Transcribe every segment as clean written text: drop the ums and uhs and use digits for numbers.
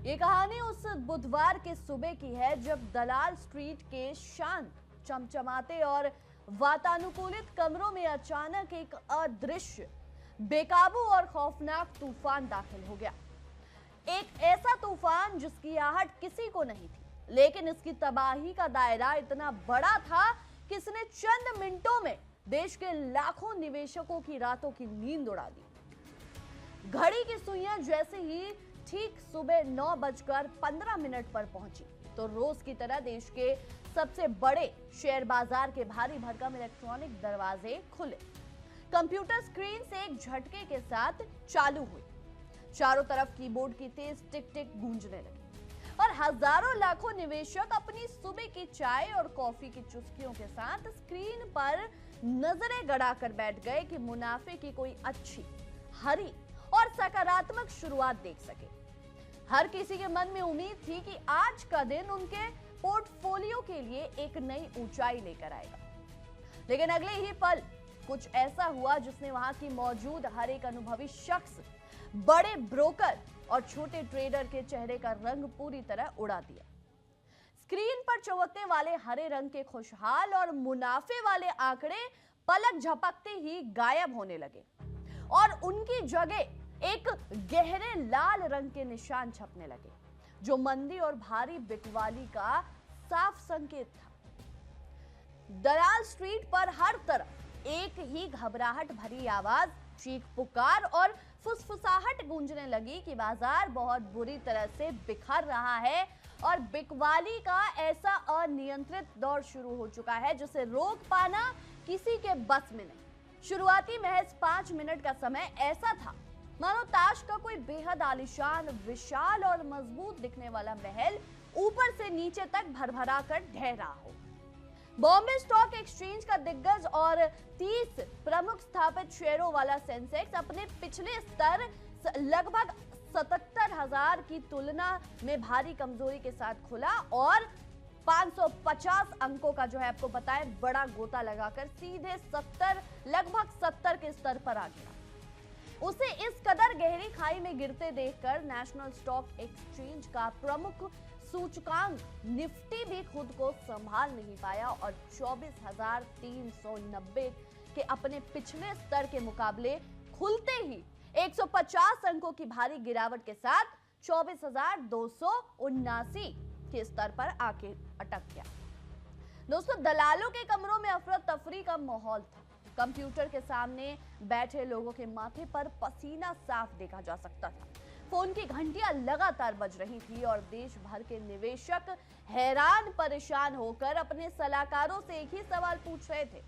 ये कहानी उस बुधवार के सुबह की है जब दलाल स्ट्रीट के शांत, चमचमाते और वातानुकूलित कमरों में अचानक एक अदृश्य, बेकाबू और खौफनाक तूफान दाखिल हो गया। एक ऐसा तूफान जिसकी आहट किसी को नहीं थी, लेकिन इसकी तबाही का दायरा इतना बड़ा था कि इसने चंद मिनटों में देश के लाखों निवेशकों की रातों की नींद उड़ा दी। घड़ी की सुइयां जैसे ही ठीक सुबह 9:15 पर पहुंची तो रोज की तरह देश के सबसे बड़े शेयर बाजार के भारी भरकम इलेक्ट्रॉनिक दरवाजे खुले। कंप्यूटर स्क्रीन से एक झटके के साथ चालू हुई। चारों तरफ कीबोर्ड की तेज टिक टिक गूंजने लगी और हजारों लाखों निवेशक अपनी सुबह की चाय और कॉफी की चुस्कियों के साथ स्क्रीन पर नजरें गड़ाकर बैठ गए कि मुनाफे की कोई अच्छी, हरी और सकारात्मक शुरुआत देख सके। हर किसी के मन में उम्मीद थी कि आज का दिन उनके पोर्टफोलियो के लिए एक नई ऊंचाई लेकर आएगा। लेकिन अगले ही पल कुछ ऐसा हुआ जिसने वहां की मौजूद हर एक अनुभवी शख्स, बड़े ब्रोकर और छोटे ट्रेडर के चेहरे का रंग पूरी तरह उड़ा दिया। स्क्रीन पर चमकने वाले हरे रंग के खुशहाल और मुनाफे वाले आंकड़े पलक झपकते ही गायब होने लगे और उनकी जगह एक गहरे लाल रंग के निशान छपने लगे, जो मंदी और भारी बिकवाली का साफ संकेत था। दलाल स्ट्रीट पर हर तरफ एक ही घबराहट भरी आवाज, चीख पुकार और फुसफुसाहट गूंजने लगी कि बाजार बहुत बुरी तरह से बिखर रहा है और बिकवाली का ऐसा अनियंत्रित दौर शुरू हो चुका है जिसे रोक पाना किसी के बस में नहीं। शुरुआती महज 5 मिनट का समय ऐसा था मानो ताश का कोई बेहद आलीशान, विशाल और मजबूत दिखने वाला महल ऊपर से नीचे तक भरभरा कर ढह रहा हो। बॉम्बे स्टॉक एक्सचेंज का दिग्गज और 30 प्रमुख स्थापित शेयरों वाला सेंसेक्स अपने पिछले स्तर लगभग 77,000 की तुलना में भारी कमजोरी के साथ खुला और 550 अंकों का जो है आपको पता है बड़ा गोता लगाकर सीधे लगभग 70 के स्तर पर आ गया। उसे इस कदर गहरी खाई में गिरते देखकर नेशनल स्टॉक एक्सचेंज का प्रमुख सूचकांक निफ्टी भी खुद को संभाल नहीं पाया और 24,390 के अपने पिछले स्तर के मुकाबले खुलते ही 150 अंकों की भारी गिरावट के साथ 24,279 के स्तर पर आके अटक गया। दोस्तों, दलालों के कमरों में अफरा तफरी का माहौल था। कंप्यूटर के सामने बैठे लोगों के माथे पर पसीना साफ देखा जा सकता था। फोन की घंटियां लगातार बज रही थी और देश भर के निवेशक हैरान परेशान होकर अपने सलाहकारों से एक ही सवाल पूछ रहे थे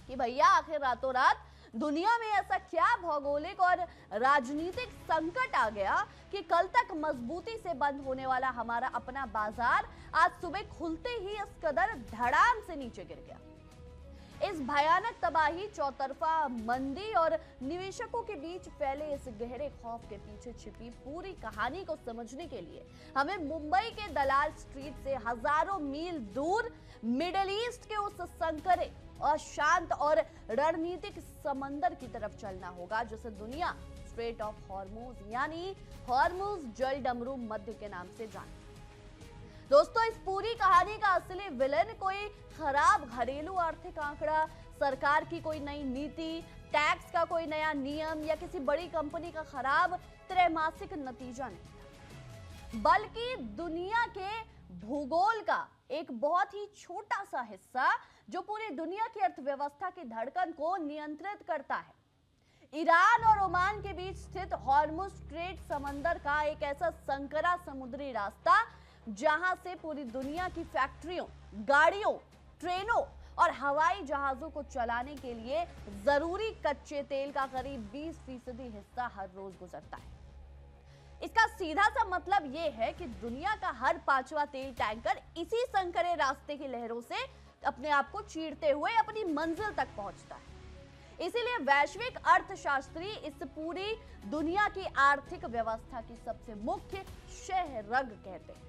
कि भैया आखिर रातों रात दुनिया में ऐसा क्या भौगोलिक और राजनीतिक संकट आ गया कि कल तक मजबूती से बंद होने वाला हमारा अपना बाजार आज सुबह खुलते ही इस कदर धड़ाम से नीचे गिर गया। इस भयानक तबाही, चौतरफा मंदी और निवेशकों के बीच फैले इस गहरे खौफ के पीछे छिपी पूरी कहानी को समझने के लिए हमें मुंबई के दलाल स्ट्रीट से हजारों मील दूर मिडिल ईस्ट के उस संकरे, अशांत और रणनीतिक समंदर की तरफ चलना होगा जिसे दुनिया स्ट्रेट ऑफ हॉर्मुज यानी हॉर्मुज जल डमरू मध्य के नाम से जानती। दोस्तों, इस पूरी कहानी का असली विलन कोई खराब घरेलू आर्थिक आंकड़ा, सरकार की कोई नई नीति, टैक्स का कोई नया नियम या किसी बड़ी कंपनी का खराब त्रैमासिक नतीजा नहीं था, बल्कि दुनिया के भूगोल का एक बहुत ही छोटा सा हिस्सा जो पूरी दुनिया की अर्थव्यवस्था की धड़कन को नियंत्रित करता है। ईरान और ओमान के बीच स्थित हॉर्मुज स्ट्रेट समंदर का एक ऐसा संकरा समुद्री रास्ता जहां से पूरी दुनिया की फैक्ट्रियों, गाड़ियों, ट्रेनों और हवाई जहाजों को चलाने के लिए जरूरी कच्चे तेल का करीब 20% हिस्सा हर रोज गुजरता है। इसका सीधा सा मतलब यह है कि दुनिया का हर 5वां तेल टैंकर इसी संकरे रास्ते की लहरों से अपने आप को चीरते हुए अपनी मंजिल तक पहुंचता है। इसीलिए वैश्विक अर्थशास्त्री इस पूरी दुनिया की आर्थिक व्यवस्था की सबसे मुख्य शहरग कहते हैं।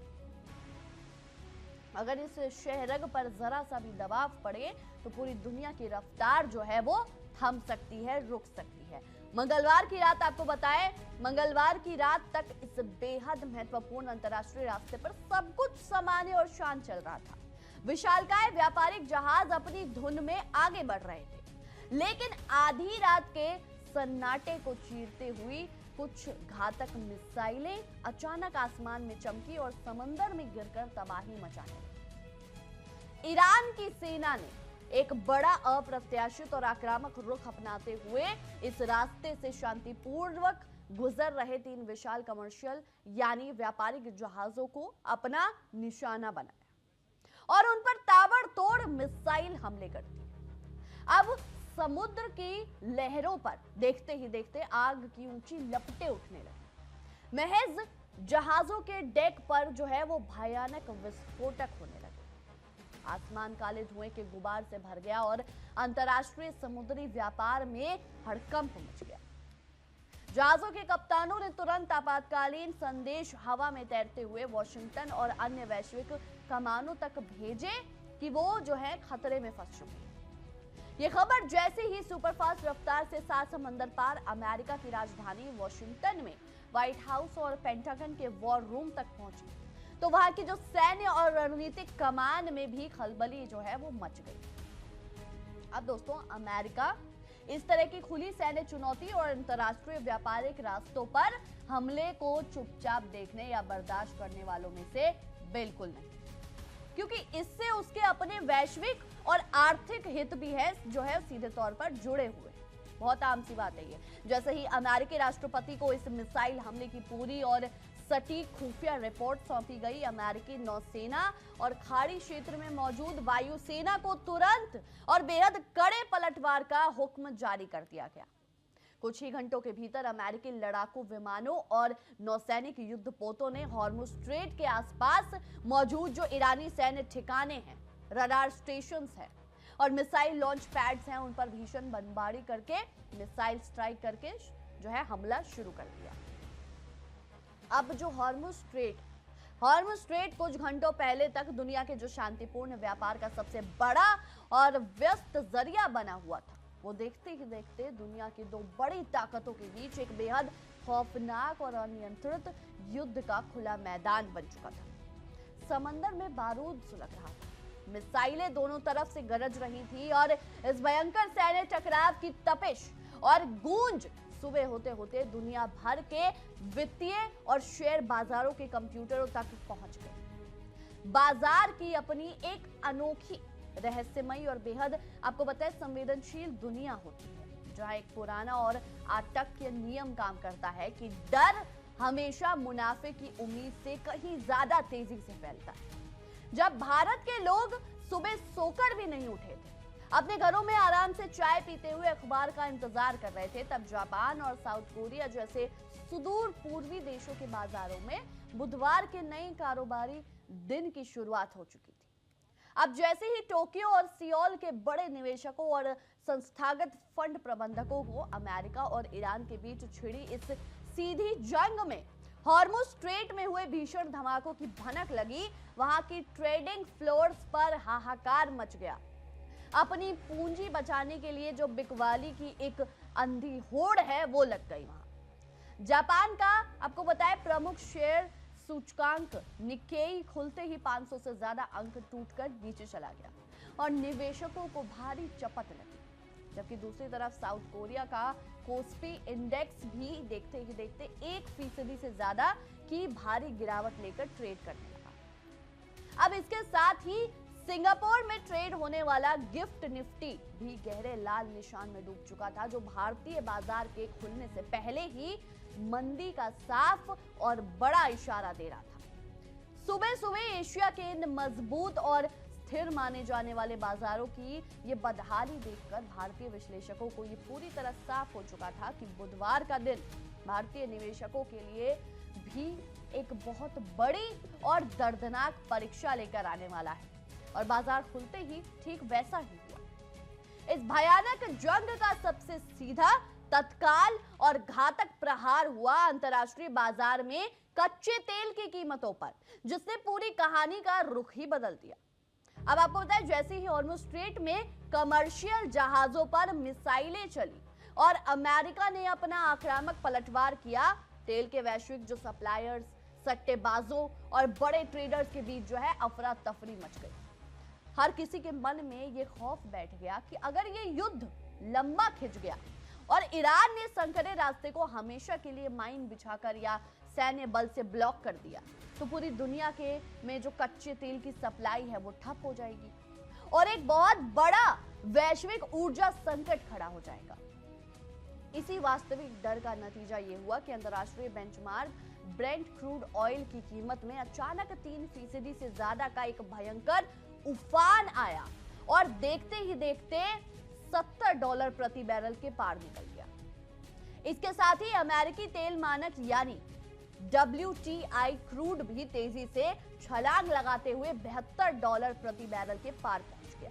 अगर इस शहरग पर जरा सा भी दबाव पड़े तो पूरी दुनिया की रफ्तार जो है वो थम सकती है, रुक सकती है। मंगलवार की रात आपको बताएं, मंगलवार की रात तक इस बेहद महत्वपूर्ण अंतर्राष्ट्रीय रास्ते पर सब कुछ सामान्य और शांत चल रहा था। विशालकाय व्यापारिक जहाज अपनी धुन में आगे बढ़ रहे थे, लेकिन आधी रात के सन्नाटे को चीरते हुई कुछ घातक मिसाइलें अचानक आसमान में चमकी और समंदर में गिरकर तबाही मचाने लगी। ईरान की सेना ने एक बड़ा अप्रत्याशित और आक्रामक रुख अपनाते हुए इस रास्ते से शांतिपूर्वक गुजर रहे 3 विशाल कमर्शियल यानी व्यापारिक जहाजों को अपना निशाना बनाया और उन पर ताबड़तोड़ मिसाइल हमले कर दिए। अब समुद्र की लहरों पर देखते ही देखते आग की ऊंची लपटें उठने लगी। महज जहाजों के डेक पर जो है वो भयानक विस्फोटक होने लगे। आसमान काले धुएं के गुबार से भर गया और अंतर्राष्ट्रीय समुद्री व्यापार में हड़कंप मच गया। जहाजों के कप्तानों ने तुरंत आपातकालीन संदेश हवा में तैरते हुए वॉशिंगटन और अन्य वैश्विक कमानों तक भेजे कि वो जो है खतरे में फंस चुके हैं। ये खबर जैसे ही सुपरफास्ट रफ्तार से 7 समंदर पार अमेरिका की राजधानी वॉशिंगटन में व्हाइट हाउस और पेंटागन के वॉर रूम तक पहुंची तो वहां की जो सैन्य और रणनीतिक कमान में भी खलबली जो है वो मच गई। अब दोस्तों, अमेरिका इस तरह की खुली सैन्य चुनौती और अंतर्राष्ट्रीय व्यापारिक रास्तों पर हमले को चुपचाप देखने या बर्दाश्त करने वालों में से बिल्कुल नहीं, क्योंकि इससे उसके अपने वैश्विक और आर्थिक हित भी है जो है सीधे तौर पर जुड़े हुए। बहुत आम सी बात है ये। जैसे ही अमेरिकी राष्ट्रपति को इस मिसाइल हमले की पूरी और सटीक खुफिया रिपोर्ट सौंपी गई, अमेरिकी नौसेना और खाड़ी क्षेत्र में मौजूद वायुसेना को तुरंत और बेहद कड़े पलटवार का हुक्म जारी कर दिया गया। कुछ ही घंटों के भीतर अमेरिकी लड़ाकू विमानों और नौसैनिक युद्धपोतों ने हॉर्मुज स्ट्रेट के आसपास मौजूद जो ईरानी सैन्य ठिकाने हैं, रडार स्टेशंस हैं और मिसाइल लॉन्च पैड्स हैं, उन पर भीषण बमबारी करके मिसाइल स्ट्राइक करके जो है हमला शुरू कर दिया। अब जो हॉर्मुज स्ट्रेट कुछ घंटों पहले तक दुनिया के जो शांतिपूर्ण व्यापार का सबसे बड़ा और व्यस्त जरिया बना हुआ था, वो देखते ही देखते दुनिया की 2 बड़ी ताकतों के बीच एक बेहद खौफनाक और अनियंत्रित युद्ध का खुला मैदान बन चुका था। समंदर में बारूद सुलग रहा था, मिसाइलें दोनों तरफ से गरज रही थी और इस भयंकर सैन्य टकराव की तपिश और गूंज सुबह होते होते दुनिया भर के वित्तीय और शेयर बाजारों के कंप्यूटरों तक पहुंच गए। बाजार की अपनी एक अनोखी, रहस्यमयी और बेहद आपको पता है संवेदनशील दुनिया होती है, जहां एक पुराना और आटक्य नियम काम करता है कि डर हमेशा मुनाफे की उम्मीद से कहीं ज्यादा तेजी से फैलता है। जब भारत के लोग सुबह सोकर भी नहीं उठे थे, अपने घरों में आराम से चाय पीते हुए अखबार का इंतजार कर रहे थे, तब जापान और साउथ कोरिया जैसे सुदूर पूर्वी देशों के बाजारों में बुधवार के नए कारोबारी दिन की शुरुआत हो चुकी थी। अब जैसे ही टोक्यो और सियोल के बड़े निवेशकों और संस्थागत फंड प्रबंधकों को अमेरिका और ईरान के बीच छिड़ी इस सीधी जंग में हॉर्मुज स्ट्रेट में हुए भीषण धमाकों की भनक लगी, वहां की ट्रेडिंग फ्लोर्स पर हाहाकार मच गया। अपनी पूंजी बचाने के लिए जो बिकवाली की एक अंधी होड़ है वो लग गई वहां। जापान का आपको बताए प्रमुख शेयर सूचकांक निक्केई खुलते ही 500 से ज्यादा अंक टूटकर नीचे चला गया और निवेशकों को भारी चपत लगी, जबकि दूसरी तरफ साउथ कोरिया का कोस्पी इंडेक्स भी देखते ही देखते 1% से ज्यादा की भारी गिरावट लेकर ट्रेड करने लगा। अब इसके साथ ही सिंगापुर में ट्रेड होने वाला गिफ्ट निफ्टी भी गहरे लाल निशान में डूब चुका था, जो भारतीय बाजार के खुलने से पहले ही मंदी का साफ और बड़ा इशारा दे रहा था। सुबह सुबह एशिया के इन मजबूत और स्थिर माने जाने वाले बाजारों की ये बदहाली देखकर भारतीय विश्लेषकों को ये पूरी तरह साफ हो चुका था कि बुधवार का दिन भारतीय निवेशकों के लिए भी एक बहुत बड़ी और दर्दनाक परीक्षा लेकर आने वाला है, और बाजार खुलते ही ठीक वैसा ही हुआ। इस भयानक जंग का सबसे सीधा, तत्काल और घातक प्रहार हुआ अंतर्राष्ट्रीय बाजार में कच्चे तेल की कीमतों पर, जिसने पूरी कहानी का रुख ही बदल दिया। अब आपको पता है, जैसे ही हॉर्मुज स्ट्रेट में कमर्शियल जहाजों पर मिसाइलें चली, और अमेरिका ने अपना आक्रामक पलटवार किया। तेल के वैश्विक जो सप्लायर्स, सट्टेबाजों और बड़े ट्रेडर्स के बीच जो है अफरा तफरी मच गई। हर किसी के मन में ये खौफ बैठ गया कि अगर ये युद्ध लंबा खिंच गया और ईरान ने संकरे रास्ते को हमेशा के लिए माइन बिछाकर या सैन्य बल से ब्लॉक कर दिया, तो पूरी दुनिया के में जो कच्चे तेल की सप्लाई है वो ठप हो जाएगी और एक बहुत बड़ा वैश्विक ऊर्जा संकट खड़ा हो जाएगा। इसी वास्तविक डर का नतीजा ये हुआ कि अंतर्राष्ट्रीय बेंचमार्क ब्रेंट क्रूड ऑयल की कीमत में अचानक 3% से ज्यादा का एक भयंकर उफान आया और देखते ही देखते $70 प्रति बैरल के पार निकल गया। इसके साथ ही अमेरिकी तेल मानक यानी WTI क्रूड भी तेजी से छलांग लगाते हुए $72 प्रति बैरल के पार पहुंच गया।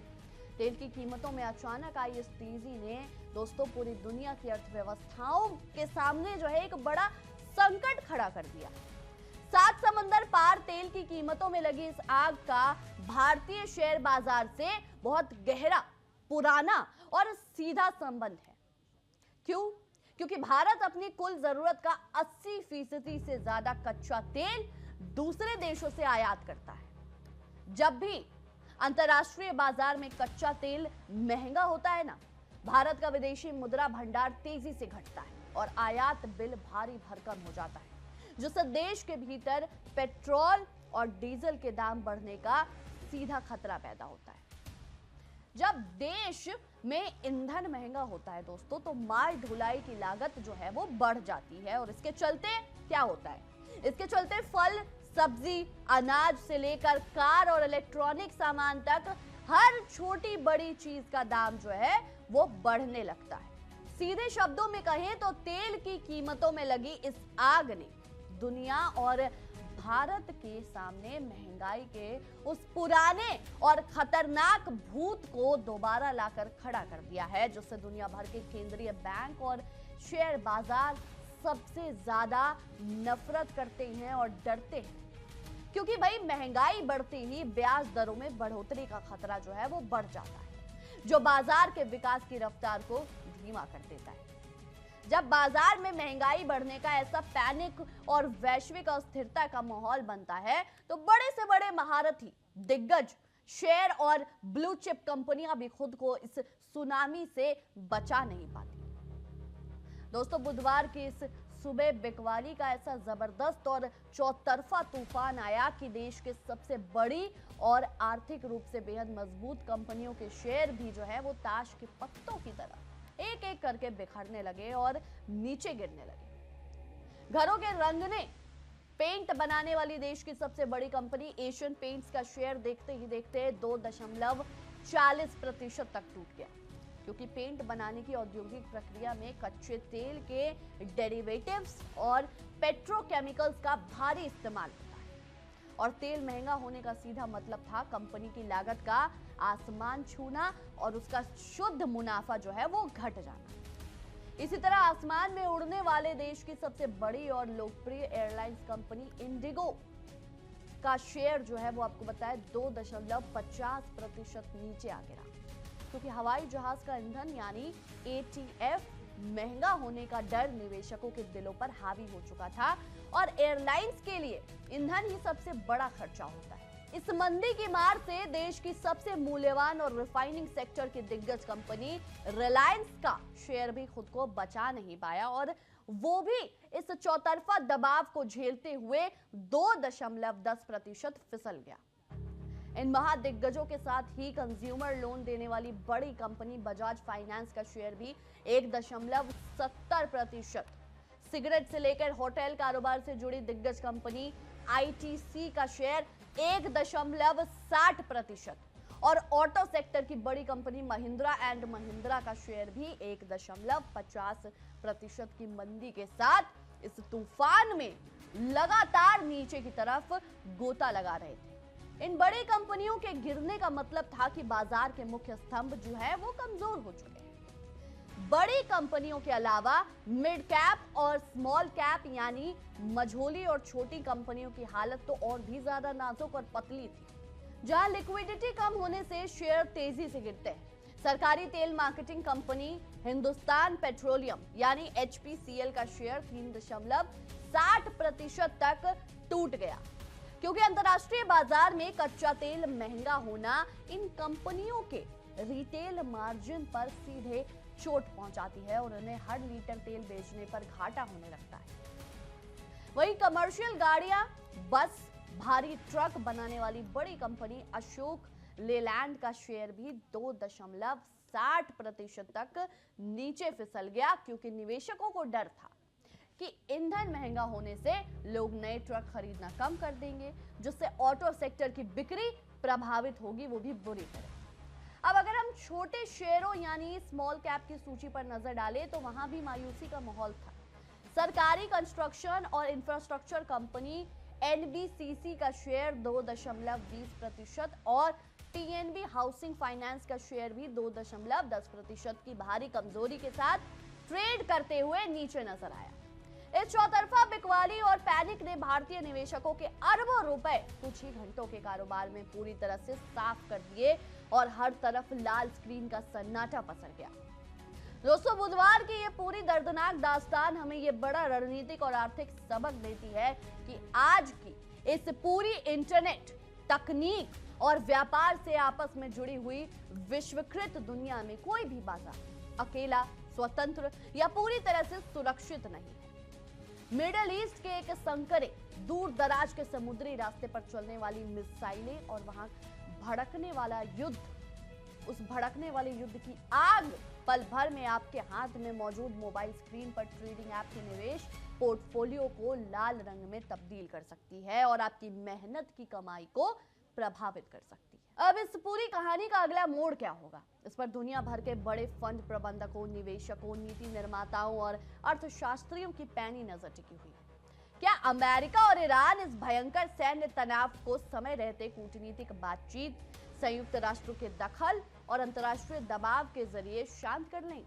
तेल की कीमतों में अचानक आई इस तेजी ने दोस्तों पूरी दुनिया की अर्थव्यवस्थाओं के सामने जो है एक बड़ा संकट खड़ा कर दिया। 7 समंदर पार तेल की कीमतों में लगी इस आग का भारतीय शेयर बाजार से बहुत गहरा, पुराना और सीधा संबंध है। क्यों? क्योंकि भारत अपनी कुल जरूरत का 80% से ज्यादा कच्चा तेल दूसरे देशों से आयात करता है। जब भी अंतर्राष्ट्रीय बाजार में कच्चा तेल महंगा होता है ना, भारत का विदेशी मुद्रा भंडार तेजी से घटता है और आयात बिल भारी भरकम हो जाता है, जिससे देश के भीतर पेट्रोल और डीजल के दाम बढ़ने का सीधा खतरा पैदा होता है। जब देश में ईंधन महंगा होता है दोस्तों, तो माल ढुलाई की लागत जो है वो बढ़ जाती है और इसके चलते क्या होता है? इसके चलते फल, सब्जी, अनाज से लेकर कार और इलेक्ट्रॉनिक सामान तक हर छोटी बड़ी चीज का दाम जो है वो बढ़ने लगता है। सीधे शब्दों में कहें तो तेल की कीमतों में लगी इस आग ने दुनिया और भारत के सामने महंगाई के उस पुराने और खतरनाक भूत को दोबारा लाकर खड़ा कर दिया है, जिससे दुनिया भर के केंद्रीय बैंक और शेयर बाजार सबसे ज्यादा नफरत करते हैं और डरते हैं। क्योंकि भाई महंगाई बढ़ते ही ब्याज दरों में बढ़ोतरी का खतरा जो है वो बढ़ जाता है, जो बाजार के विकास की रफ्तार को धीमा कर देता है। जब बाजार में महंगाई बढ़ने का ऐसा पैनिक और वैश्विक अस्थिरता का माहौल बनता है, तो बड़े से बड़े महारथी, दिग्गज, शेयर और ब्लू चिप कंपनियां भी खुद को इस सुनामी से बचा नहीं पाती। दोस्तों, बुधवार की इस सुबह बिकवाली का ऐसा जबरदस्त और चौतरफा तूफान आया कि देश के सबसे बड़ी और आर्थिक रूप से बेहद मजबूत कंपनियों के शेयर भी जो है वो ताश के पत्तों की तरह एक एक करके बिखरने लगे और नीचे गिरने लगे। घरों के रंगने, पेंट बनाने वाली देश की सबसे बड़ी कंपनी एशियन पेंट्स का शेयर देखते ही देखते 2.40% तक टूट गया, क्योंकि पेंट बनाने की औद्योगिक प्रक्रिया में कच्चे तेल के डेरिवेटिव्स और पेट्रोकेमिकल्स का भारी इस्तेमाल होता है और तेल महंगा होने का सीधा मतलब था कंपनी की लागत का आसमान छूना और उसका शुद्ध मुनाफा जो है वो घट जाना। इसी तरह आसमान में उड़ने वाले देश की सबसे बड़ी और लोकप्रिय एयरलाइंस कंपनी इंडिगो का शेयर जो है वो आपको बताया 2.50% नीचे आ गिरा, क्योंकि हवाई जहाज का ईंधन यानी ATF महंगा होने का डर निवेशकों के दिलों पर हावी हो चुका था और एयरलाइंस के लिए ईंधन ही सबसे बड़ा खर्चा होता है। इस मंदी की मार से देश की सबसे मूल्यवान और रिफाइनिंग सेक्टर की दिग्गज कंपनी रिलायंस का शेयर भी खुद को बचा नहीं पाया और वो भी इस चौतरफा दबाव को झेलते हुए 2.10% फिसल गया। इन महादिग्गजों के साथ ही कंज्यूमर लोन देने वाली बड़ी कंपनी बजाज फाइनेंस का शेयर भी 1.70%, सिगरेट से लेकर होटल कारोबार से जुड़ी दिग्गज कंपनी ITC का शेयर 1.60% और ऑटो सेक्टर की बड़ी कंपनी महिंद्रा एंड महिंद्रा का शेयर भी 1.50% की मंदी के साथ इस तूफान में लगातार नीचे की तरफ गोता लगा रहे थे। इन बड़ी कंपनियों के गिरने का मतलब था कि बाजार के मुख्य स्तंभ जो है वो कमजोर हो चुके हैं। बड़ी कंपनियों के अलावा मिड कैप और स्मॉल कैप यानी मझोली और छोटी कंपनियों की हालत तो और भी ज्यादा नाजुक और पतली थी। जहां लिक्विडिटी कम होने से शेयर तेजी से गिरते हैं, सरकारी तेल मार्केटिंग कंपनी हिंदुस्तान पेट्रोलियम यानी HPCL का शेयर 3.60% तक टूट गया, क्योंकि अंतर्राष्ट्रीय बाजार में कच्चा तेल महंगा होना इन कंपनियों के रिटेल मार्जिन पर सीधे चोट पहुंचाती है और उन्हें हर लीटर तेल बेचने पर घाटा होने लगता है। वहीं कमर्शियल गाड़ियां, बस, भारी ट्रक बनाने वाली बड़ी कंपनी अशोक लेलैंड का शेयर भी 2.60% तक नीचे फिसल गया, क्योंकि निवेशकों को डर था कि ईंधन महंगा होने से लोग नए ट्रक खरीदना कम कर देंगे, जिससे ऑटो सेक्टर की बिक्री प्रभावित होगी, वो भी बुरी तरह। अब अगर हम छोटे शेयरों यानी स्मॉल कैप की सूची पर नजर डालें तो वहां भी मायूसी का माहौल था। सरकारी कंस्ट्रक्शन और इंफ्रास्ट्रक्चर कंपनी NBCC का शेयर 2.20% और PNB हाउसिंग फाइनेंस का शेयर भी 2.10% की भारी कमजोरी के साथ ट्रेड करते हुए नीचे नजर आया। इस चौतरफा बिकवाली और पैनिक ने भारतीय निवेशकों के अरबों रुपए कुछ ही घंटों के कारोबार में पूरी तरह से साफ कर दिए और हर तरफ लाल स्क्रीन का सन्नाटा पसर गया। दोस्तों, बुधवार की ये पूरी दर्दनाक दास्तान हमें ये बड़ा रणनीतिक और आर्थिक सबक देती है कि आज की इस पूरी इंटरनेट, तकनीक और व्यापार से आपस में जुड़ी हुई विश्वकृत दुनिया में कोई भी बाजार अकेला, स्वतंत्र या पूरी तरह से सुरक्षित नहीं है। मिडिल ईस्ट के एक संकरे, दूर दराज के समुद्री रास्ते पर चलने वाली मिसाइलें और वहां भड़कने वाला युद्ध, उस भड़कने वाले युद्ध की आग पल भर में आपके हाथ में मौजूद मोबाइल स्क्रीन पर ट्रेडिंग ऐप के निवेश पोर्टफोलियो को लाल रंग में तब्दील कर सकती है और आपकी मेहनत की कमाई को प्रभावित कर सकती है। अब इस पूरी कहानी का अगला मोड़ क्या होगा, इस पर दुनिया भर के बड़े फंड प्रबंधकों, निवेशकों, नीति निर्माताओं और अर्थशास्त्रियों की पैनी नजर टिकी हुई है। क्या अमेरिका और ईरान इस भयंकर सैन्य तनाव को समय रहते कूटनीतिक बातचीत, संयुक्त राष्ट्रों के दखल और अंतर्राष्ट्रीय दबाव के जरिए शांत कर लें,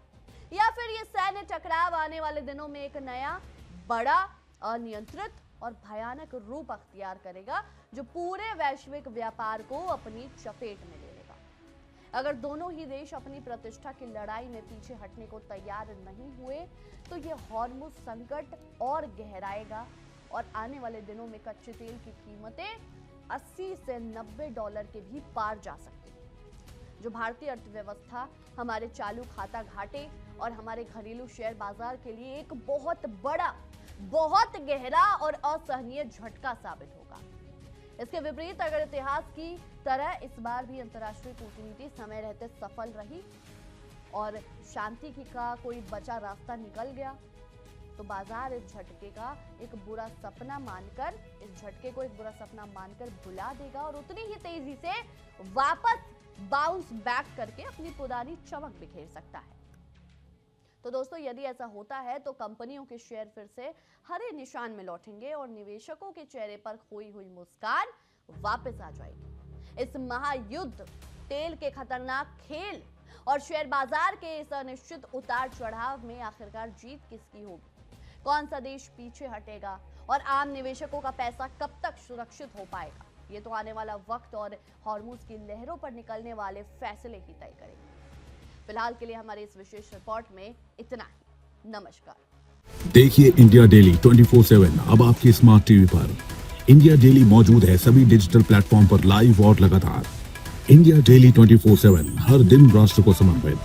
या फिर ये सैन्य टकराव आने वाले दिनों में एक नया, बड़ा, अनियंत्रित और भयानक रूप अख्तियार करेगा, जो पूरे वैश्विक व्यापार को अपनी चपेट में ले लेगा। अगर दोनों ही देश अपनी प्रतिष्ठा की लड़ाई में पीछे हटने को तैयार नहीं हुए तो ये हॉर्मुज़ संकट और गहराएगा और आने वाले दिनों में कच्चे तेल की कीमतें 80 से $90 के भी पार जा सकती है, जो भारतीय अर्थव्यवस्था, हमारे चालू खाता घाटे और हमारे घरेलू शेयर बाजार के लिए एक बहुत बड़ा, बहुत गहरा और असहनीय झटका साबित होगा। इसके विपरीत अगर इतिहास की तरह इस बार भी अंतर्राष्ट्रीय कूटनीति समय रहते सफल रही और शांति का कोई बचा रास्ता निकल गया, तो बाजार इस झटके का एक बुरा सपना मानकर भुला देगा और उतनी ही तेजी से वापस बाउंस बैक करके अपनी पुरानी चमक बिखेर सकता है। तो दोस्तों, यदि ऐसा होता है तो कंपनियों के शेयर फिर से हरे निशान में लौटेंगे और निवेशकों के चेहरे पर खोई हुई मुस्कान वापस आ जाएगी। इस महायुद्ध, तेल के खतरनाक खेल और शेयर बाजार के इस अनिश्चित उतार चढ़ाव में आखिरकार जीत किसकी होगी, कौन सा देश पीछे हटेगा और आम निवेशकों का पैसा कब तक सुरक्षित हो पाएगा, ये तो आने वाला वक्त और हॉर्मुज़ की लहरों पर निकलने वाले फैसले ही तय करेंगे। फिलहाल के लिए हमारी इस विशेष रिपोर्ट में इतना ही। नमस्कार। देखिए इंडिया डेली 24/7 अब आपके स्मार्ट टीवी पर। इंडिया डेली मौजूद है सभी डिजिटल प्लेटफॉर्म पर लाइव और लगातार। इंडिया डेली 24/7 हर दिन राष्ट्र को समर्पित।